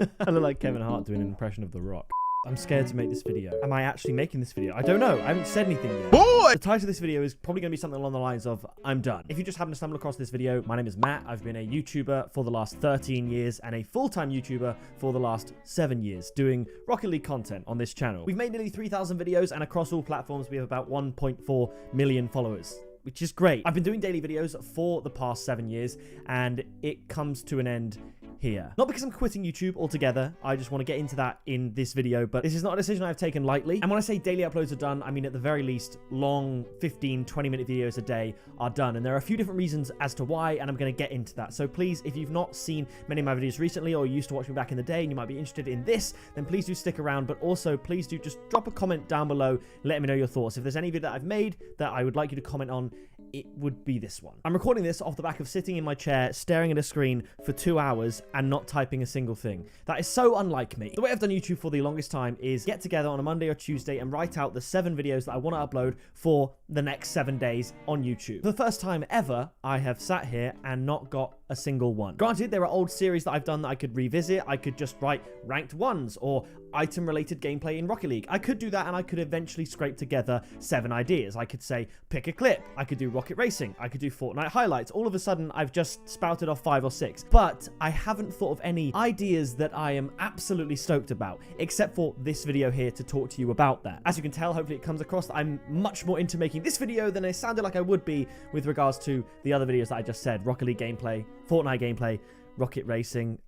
I look like Kevin Hart doing an impression of The Rock. I'm scared to make this video. Am I actually making this video? I don't know. I haven't said anything yet. Boy! The title of this video is probably going to be something along the lines of, I'm done. If you just happen to stumble across this video, my name is Matt. I've been a YouTuber for the last 13 years and a full-time YouTuber for the last 7 years, doing Rocket League content on this channel. We've made nearly 3,000 videos, and across all platforms, we have about 1.4 million followers, which is great. I've been doing daily videos for the past 7 years, and it comes to an end here. Not because I'm quitting YouTube altogether, I just want to get into that in this video, but this is not a decision I've taken lightly. And when I say daily uploads are done, I mean at the very least, long 15, 20-minute videos a day are done. And there are a few different reasons as to why, and I'm going to get into that. So please, if you've not seen many of my videos recently, or you used to watch me back in the day and you might be interested in this, then please do stick around. But also, please do just drop a comment down below, let me know your thoughts. If there's any video that I've made that I would like you to comment on, it would be this one. I'm recording this off the back of sitting in my chair, staring at a screen for 2 hours and not typing a single thing. That is so unlike me. The way I've done YouTube for the longest time is get together on a Monday or Tuesday and write out the 7 videos that I want to upload for the next 7 days on YouTube. For the first time ever, I have sat here and not got a single one. Granted, there are old series that I've done that I could revisit. I could just write ranked ones or item-related gameplay in Rocket League. I could do that, and I could eventually scrape together 7 ideas. I could say, pick a clip. I could do Rocket Racing. I could do Fortnite highlights. All of a sudden, I've just spouted off 5 or 6. But I haven't thought of any ideas that I am absolutely stoked about, except for this video here to talk to you about that. As you can tell, hopefully it comes across that I'm much more into making this video than I sounded like I would be with regards to the other videos that I just said. Rocket League gameplay, Fortnite gameplay, Rocket Racing.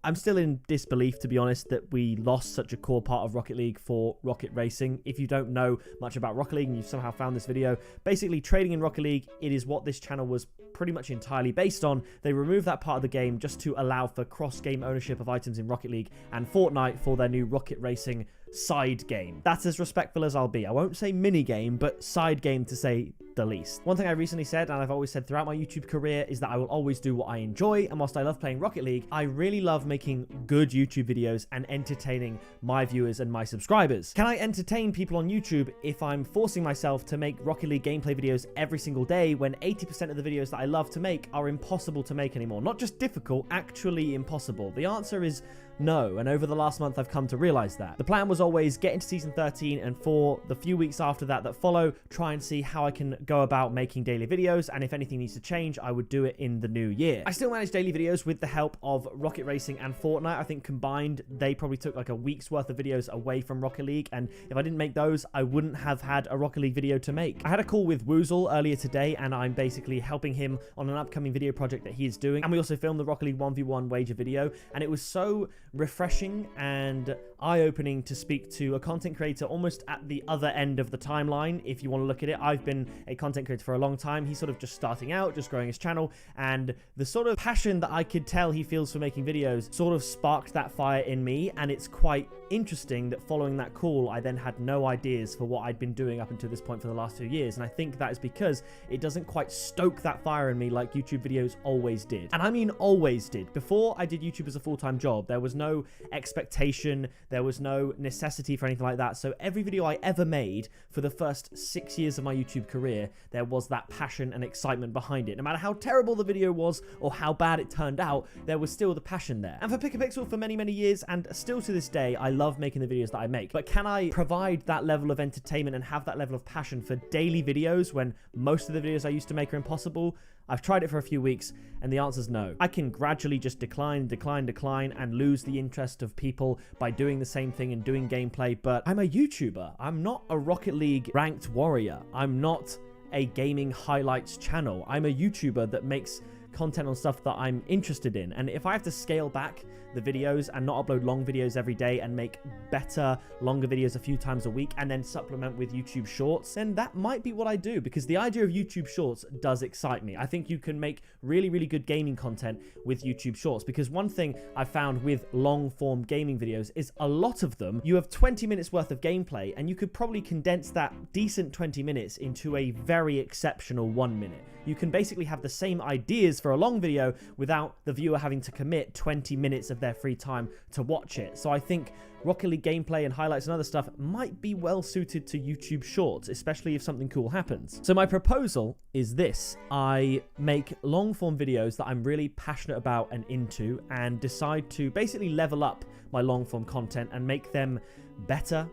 I'm still in disbelief, to be honest, that we lost such a core part of Rocket League for Rocket Racing. If you don't know much about Rocket League and you've somehow found this video, basically trading in Rocket League, it is what this channel was pretty much entirely based on. They removed that part of the game just to allow for cross-game ownership of items in Rocket League and Fortnite for their new Rocket Racing side game. That's as respectful as I'll be. I won't say mini game, but side game to say the least. One thing I recently said, and I've always said throughout my YouTube career, is that I will always do what I enjoy. And whilst I love playing Rocket League, I really love making good YouTube videos and entertaining my viewers and my subscribers. Can I entertain people on YouTube if I'm forcing myself to make Rocket League gameplay videos every single day when 80% of the videos that I love to make are impossible to make anymore? Not just difficult, actually impossible. The answer is no, and over the last month I've come to realize that. The plan was always get into season 13, and for the few weeks after that follow, try and see how I can go about making daily videos, and if anything needs to change, I would do it in the new year. I still manage daily videos with the help of Rocket Racing and Fortnite. I think combined, they probably took like a week's worth of videos away from Rocket League, and if I didn't make those, I wouldn't have had a Rocket League video to make. I had a call with Woozle earlier today, and I'm basically helping him on an upcoming video project that he is doing, and we also filmed the Rocket League 1v1 wager video, and it was so refreshing and eye-opening to speak to a content creator almost at the other end of the timeline, if you want to look at it. I've been a content creator for a long time. He's sort of just starting out, just growing his channel, and the sort of passion that I could tell he feels for making videos sort of sparked that fire in me, and it's quite interesting that following that call, I then had no ideas for what I'd been doing up until this point for the last 2 years, and I think that is because it doesn't quite stoke that fire in me like YouTube videos always did. And I mean always did. Before I did YouTube as a full-time job, there was no expectation, there was no necessity for anything like that, so every video I ever made for the first 6 years of my YouTube career, there was that passion and excitement behind it. No matter how terrible the video was or how bad it turned out, there was still the passion there. And for pickapixel for many years, and still to this day, I love making the videos that I make. But can I provide that level of entertainment and have that level of passion for daily videos when most of the videos I used to make are impossible? I've tried it for a few weeks, and the answer's no. I can gradually just decline, and lose the interest of people by doing the same thing and doing gameplay, but I'm a YouTuber. I'm not a Rocket League ranked warrior. I'm not a gaming highlights channel. I'm a YouTuber that makes content on stuff that I'm interested in, and if I have to scale back the videos and not upload long videos every day and make better, longer videos a few times a week and then supplement with YouTube Shorts, then that might be what I do, because the idea of YouTube Shorts does excite me. I think you can make really good gaming content with YouTube Shorts, because one thing I've found with long-form gaming videos is a lot of them, you have 20 minutes worth of gameplay, and you could probably condense that decent 20 minutes into a very exceptional 1 minute. You can basically have the same ideas for a long video without the viewer having to commit 20 minutes of their free time to watch it. So I think Rocket League gameplay and highlights and other stuff might be well suited to YouTube Shorts, especially if something cool happens. So my proposal is this. I make long form videos that I'm really passionate about and into, and decide to basically level up my long form content and make them better,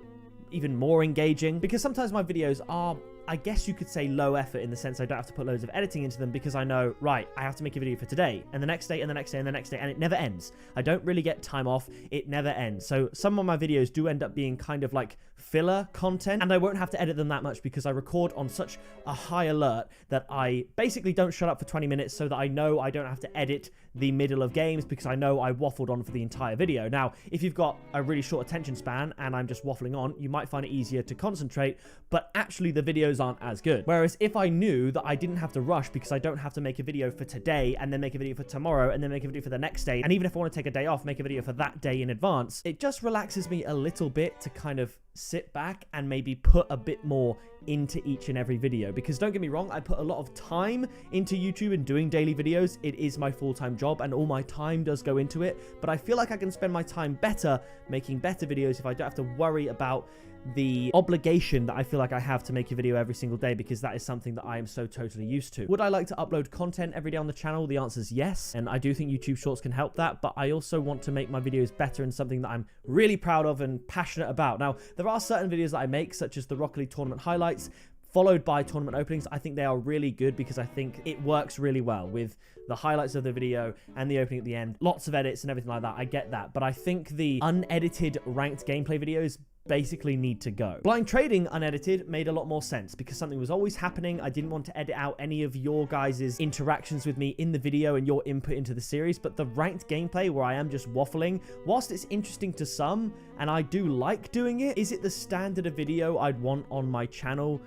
even more engaging, because sometimes my videos are, I guess you could say, low effort in the sense I don't have to put loads of editing into them, because I know, right, I have to make a video for today and the next day and the next day and the next day, and it never ends. I don't really get time off. It never ends. So some of my videos do end up being kind of like filler content, and I won't have to edit them that much because I record on such a high alert that I basically don't shut up for 20 minutes, so that I know I don't have to edit the middle of games because I know I waffled on for the entire video. Now, if you've got a really short attention span and I'm just waffling on, you might find it easier to concentrate, but actually the videos aren't as good. Whereas if I knew that I didn't have to rush because I don't have to make a video for today and then make a video for tomorrow and then make a video for the next day, and even if I want to take a day off, make a video for that day in advance, it just relaxes me a little bit to kind of sit back and maybe put a bit more into each and every video. Because don't get me wrong, I put a lot of time into YouTube and doing daily videos. It is my full-time job and all my time does go into it, but I feel like I can spend my time better making better videos if I don't have to worry about the obligation that I feel like I have to make a video every single day, because that is something that I am so totally used to. Would I like to upload content every day on the channel? The answer is yes, and I do think YouTube Shorts can help that, but I also want to make my videos better and something that I'm really proud of and passionate about. Now, there are certain videos that I make, such as the Rocket League tournament highlights, followed by tournament openings. I think they are really good because I think it works really well with the highlights of the video and the opening at the end. Lots of edits and everything like that. I get that. But I think the unedited ranked gameplay videos basically need to go. Blind trading unedited made a lot more sense because something was always happening. I didn't want to edit out any of your guys' interactions with me in the video and your input into the series, but the ranked gameplay where I am just waffling, whilst it's interesting to some and I do like doing it, is it the standard of video I'd want on my channel?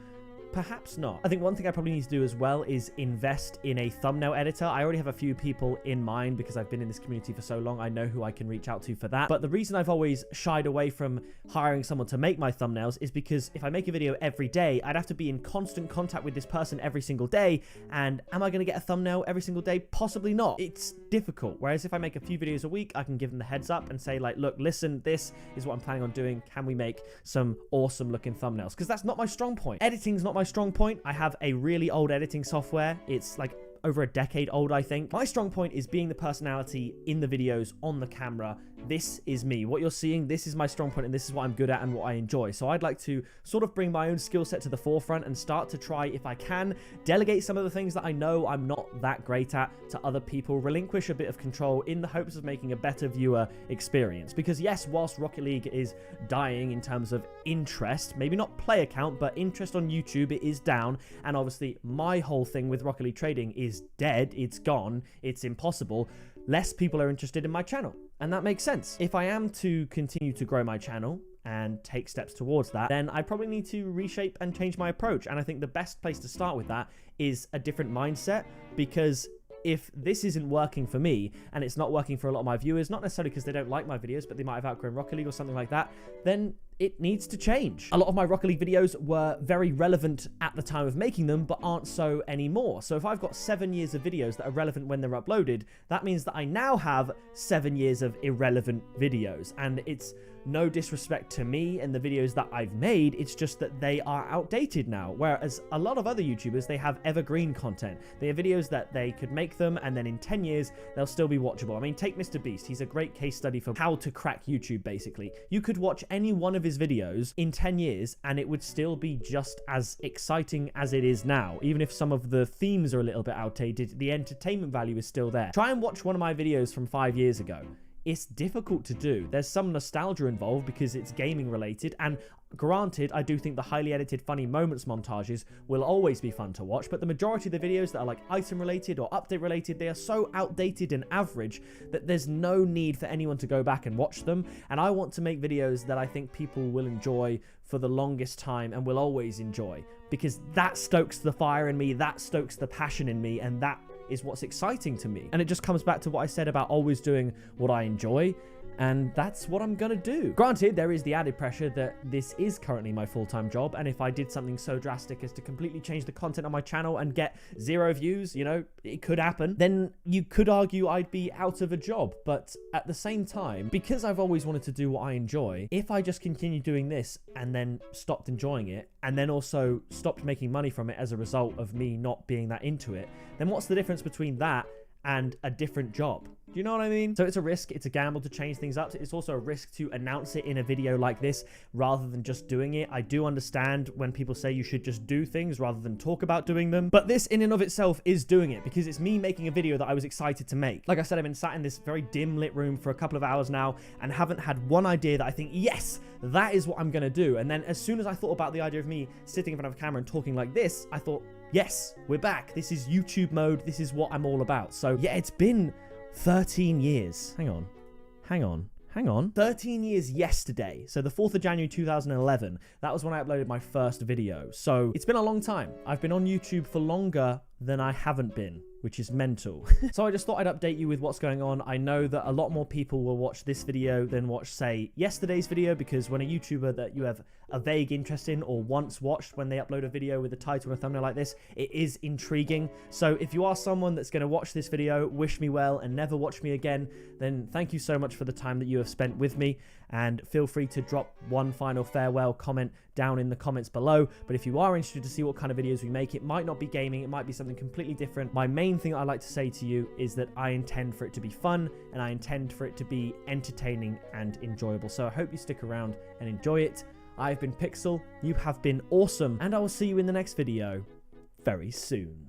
Perhaps not. I think one thing I probably need to do as well is invest in a thumbnail editor. I already have a few people in mind because I've been in this community for so long. I know who I can reach out to for that. But the reason I've always shied away from hiring someone to make my thumbnails is because if I make a video every day, I'd have to be in constant contact with this person every single day. And am I going to get a thumbnail every single day? Possibly not. It's difficult. Whereas if I make a few videos a week, I can give them the heads up and say like, look, listen, this is what I'm planning on doing. Can we make some awesome looking thumbnails? Because that's not my strong point. Editing's not my strong point. I have a really old editing software. It's like over a decade old, I think. My strong point is being the personality in the videos, on the camera. This is me. What you're seeing, this is my strong point, and this is what I'm good at and what I enjoy. So I'd like to sort of bring my own skill set to the forefront and start to try, if I can, delegate some of the things that I know I'm not that great at to other people, relinquish a bit of control in the hopes of making a better viewer experience. Because yes, whilst Rocket League is dying in terms of interest, maybe not player count, but interest on YouTube, it is down. And obviously my whole thing with Rocket League trading is dead. It's gone. It's impossible. Less people are interested in my channel. And that makes sense. If I am to continue to grow my channel and take steps towards that, then I probably need to reshape and change my approach. And I think the best place to start with that is a different mindset, because if this isn't working for me and it's not working for a lot of my viewers, not necessarily because they don't like my videos, but they might have outgrown Rocket League or something like that, then it needs to change. A lot of my Rocket League videos were very relevant at the time of making them, but aren't so anymore. So if I've got 7 years of videos that are relevant when they're uploaded, that means that I now have 7 years of irrelevant videos. And it's no disrespect to me and the videos that I've made, it's just that they are outdated now. Whereas a lot of other YouTubers, they have evergreen content. They have videos that they could make them and then in 10 years, they'll still be watchable. I mean, take Mr. Beast. He's a great case study for how to crack YouTube, basically. You could watch any one of his videos in 10 years and it would still be just as exciting as it is now. Even if some of the themes are a little bit outdated, the entertainment value is still there. Try and watch one of my videos from 5 years ago. It's difficult to do. There's some nostalgia involved because it's gaming related, and granted, I do think the highly edited funny moments montages will always be fun to watch, but the majority of the videos that are like item related or update related, they are so outdated and average that there's no need for anyone to go back and watch them. And I want to make videos that I think people will enjoy for the longest time and will always enjoy, because that stokes the fire in me, that stokes the passion in me, and that is what's exciting to me. And it just comes back to what I said about always doing what I enjoy. and that's what I'm gonna do. Granted, there is the added pressure that this is currently my full-time job, and if I did something so drastic as to completely change the content on my channel and get 0 views, you know, it could happen, then you could argue I'd be out of a job. But at the same time, because I've always wanted to do what I enjoy, if I just continue doing this and then stopped enjoying it, and then also stopped making money from it as a result of me not being that into it, then what's the difference between that and a different job? Do you know what I mean? So it's a risk, it's a gamble to change things up. It's also a risk to announce it in a video like this rather than just doing it. I do understand when people say you should just do things rather than talk about doing them, but this in and of itself is doing it because it's me making a video that I was excited to make. Like I said, I've been sat in this very dim lit room for a couple of hours now and haven't had one idea that I think, yes, that is what I'm gonna do. And then as soon as I thought about the idea of me sitting in front of a camera and talking like this, I thought, yes, we're back. This is YouTube mode. This is what I'm all about. So yeah, it's been 13 years. Hang on. 13 years yesterday. So the 4th of January 2011, that was when I uploaded my first video. So it's been a long time. I've been on YouTube for longer than I haven't been, which is mental. So I just thought I'd update you with what's going on. I know that a lot more people will watch this video than watch, say, yesterday's video, because when a YouTuber that you have a vague interest in or once watched, when they upload a video with a title and a thumbnail like this, it is intriguing. So if you are someone that's going to watch this video, wish me well and never watch me again, then thank you so much for the time that you have spent with me, and feel free to drop one final farewell comment down in the comments below. But if you are interested to see what kind of videos we make, it might not be gaming, it might be something completely different. My main thing I'd like to say to you is that I intend for it to be fun, and I intend for it to be entertaining and enjoyable. So I hope you stick around and enjoy it. I've been Pixel, you have been awesome, and I will see you in the next video very soon.